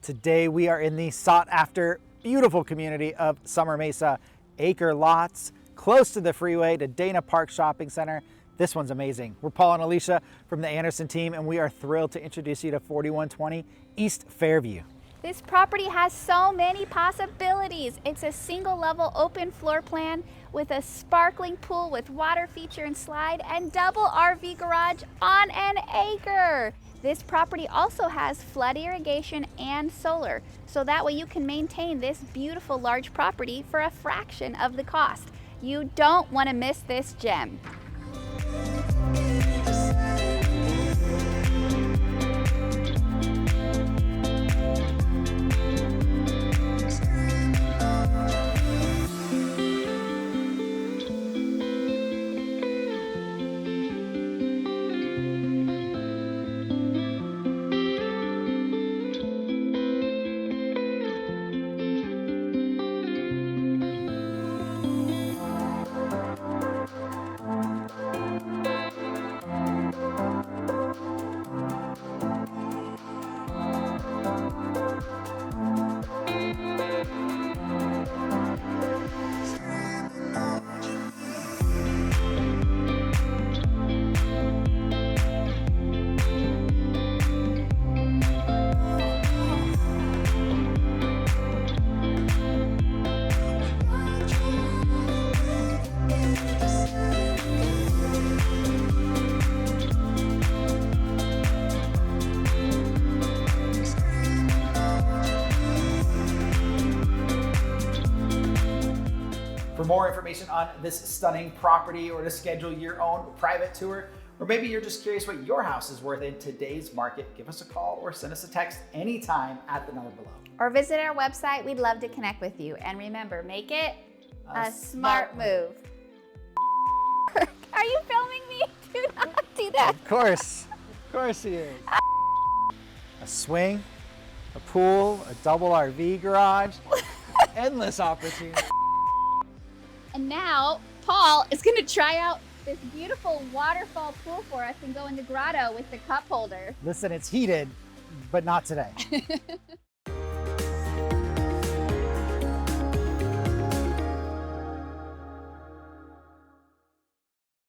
Today we are in the sought after beautiful community of Summer Mesa. Acre lots, close to the freeway to Dana Park Shopping Center. This one's amazing. We're Paul and Alicia from the Anderson team, and we are thrilled to introduce you to 4120 East Fairview. This property has so many possibilities. It's a single level open floor plan with a sparkling pool with water feature and slide and double RV garage on an acre. This property also has flood irrigation and solar, so that way you can maintain this beautiful large property for a fraction of the cost. You don't want to miss this gem. For more information on this stunning property or to schedule your own private tour, or maybe you're just curious what your house is worth in today's market, give us a call or send us a text anytime at the number below. Or visit our website. We'd love to connect with you. And remember, make it a smart move. Are you filming me? Do not do that. Of course he is. A swing, a pool, a double RV garage, endless opportunity. And now Paul is going to try out this beautiful waterfall pool for us and go in the grotto with the cup holder. Listen, it's heated, but not today.